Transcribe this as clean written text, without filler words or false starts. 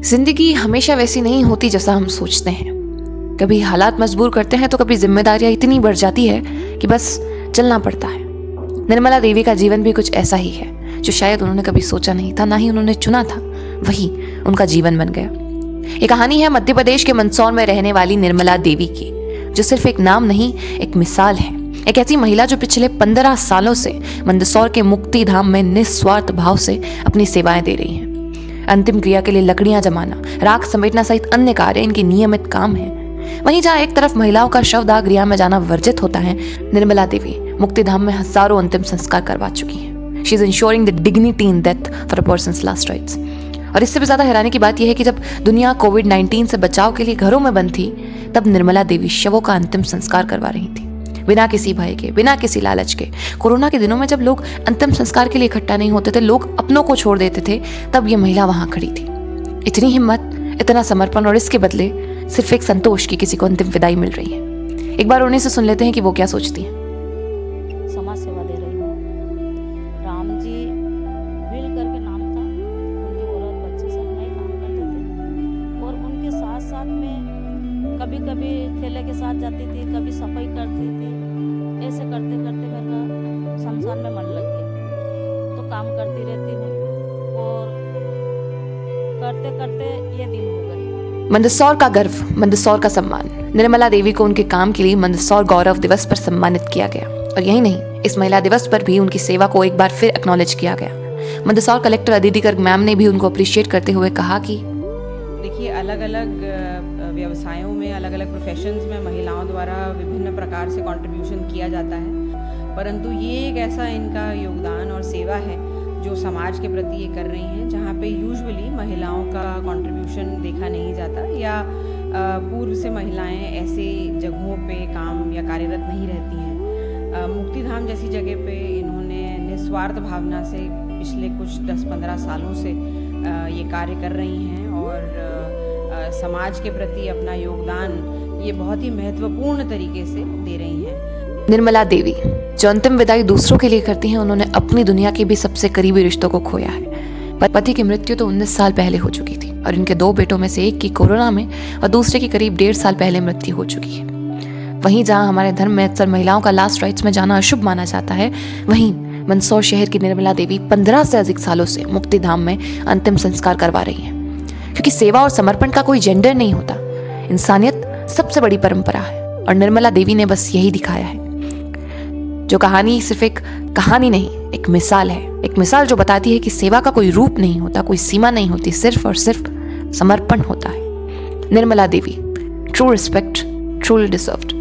जिंदगी हमेशा वैसी नहीं होती जैसा हम सोचते हैं। कभी हालात मजबूर करते हैं तो कभी जिम्मेदारियां इतनी बढ़ जाती है कि बस चलना पड़ता है। निर्मला देवी का जीवन भी कुछ ऐसा ही है, जो शायद उन्होंने कभी सोचा नहीं था, ना ही उन्होंने चुना था, वही उनका जीवन बन गया। ये कहानी है मध्य प्रदेश के मंदसौर में रहने वाली निर्मला देवी की, जो सिर्फ एक नाम नहीं, एक मिसाल है। एक ऐसी महिला जो पिछले 15 सालों से मंदसौर के मुक्ति धाम में निस्वार्थ भाव से अपनी सेवाएं दे रही हैं। अंतिम क्रिया के लिए लकड़ियां जमाना, राख समेटना सहित अन्य कार्य इनके नियमित काम हैं। वहीं जहां एक तरफ महिलाओं का शवदाह गृह में जाना वर्जित होता है, निर्मला देवी मुक्ति धाम में हजारों अंतिम संस्कार करवा चुकी हैं। She is ensuring the dignity in death for a persons last rites. और इससे भी ज्यादा हैरानी की बात यह है कि जब दुनिया कोविड-19 से बचाव के लिए घरों में बंद थी, तब निर्मला देवी शवों का अंतिम संस्कार करवा रही थी, बिना किसी भय के, बिना किसी लालच के। कोरोना के दिनों में जब लोग अंतिम संस्कार के लिए इकट्ठा नहीं होते थे, लोग अपनों को छोड़ देते थे, तब ये महिला वहां खड़ी थी। इतनी हिम्मत, इतना समर्पण, और इसके बदले सिर्फ एक संतोष की किसी को अंतिम विदाई मिल रही है। एक बार उन्हीं से सुन लेते हैं कि वो क्या सोचती हैं। समाज सेवा दे रही हूँ। राम जी विल करके नाम था, उनकी औरत बच्चे सब नए काम करते थे, और उनके साथ साथ में कभी कभी ठेले के साथ जाती थी, कभी सफाई करती थी। ऐसे करते करते मेरा शमशान में मन लग गया, तो काम करती रहती हूँ, और करते करते ये दिन हो गए। मंदसौर का गर्व, मंदसौर का सम्मान। निर्मला देवी को उनके काम के लिए मंदसौर गौरव दिवस पर सम्मानित किया गया। और यही नहीं, इस महिला दिवस पर भी उनकी सेवा को एक बार फिर एक्नॉलेज किया गया। मंदसौर कलेक्टर अदिति गर्ग मैम ने भी उनको अप्रिशिएट करते हुए कहा कि देखिए, अलग अलग व्यवसायों में, अलग अलग प्रोफेशंस में महिलाओं द्वारा विभिन्न प्रकार से कंट्रीब्यूशन किया जाता है, परंतु ये एक ऐसा इनका योगदान और सेवा है जो समाज के प्रति ये कर रही हैं, जहाँ पे यूजुअली महिलाओं का कंट्रीब्यूशन देखा नहीं जाता, या पूर्व से महिलाएं ऐसे जगहों पे काम या कार्यरत नहीं रहती हैं। मुक्ति धाम जैसी जगह पे इन्होंने निस्वार्थ भावना से पिछले कुछ 10-15 सालों से ये कार्य कर रही हैं, और समाज के प्रति अपना योगदान ये बहुत ही महत्वपूर्ण तरीके से दे रही हैं। निर्मला देवी जो अंतिम विदाई दूसरों के लिए करती हैं, उन्होंने अपनी दुनिया के भी सबसे करीबी रिश्तों को खोया है। पति की मृत्यु तो 19 साल पहले हो चुकी थी, और इनके 2 बेटों में से एक की कोरोना में और दूसरे की करीब 1.5 साल पहले मृत्यु हो चुकी है। वहीं जहां हमारे धर्म में अक्सर महिलाओं का लास्ट राइट्स में जाना अशुभ माना जाता है, वहीं मंदसौर शहर की निर्मला देवी 15 से अधिक सालों से मुक्ति धाम में अंतिम संस्कार करवा रही हैं। क्योंकि सेवा और समर्पण का कोई जेंडर नहीं होता, इंसानियत सबसे बड़ी परंपरा है, और निर्मला देवी ने बस यही दिखाया है। जो कहानी सिर्फ एक कहानी नहीं, एक मिसाल है, एक मिसाल जो बताती है कि सेवा का कोई रूप नहीं होता, कोई सीमा नहीं होती, सिर्फ और सिर्फ समर्पण होता है। Nirmala Devi, true respect, truly deserved.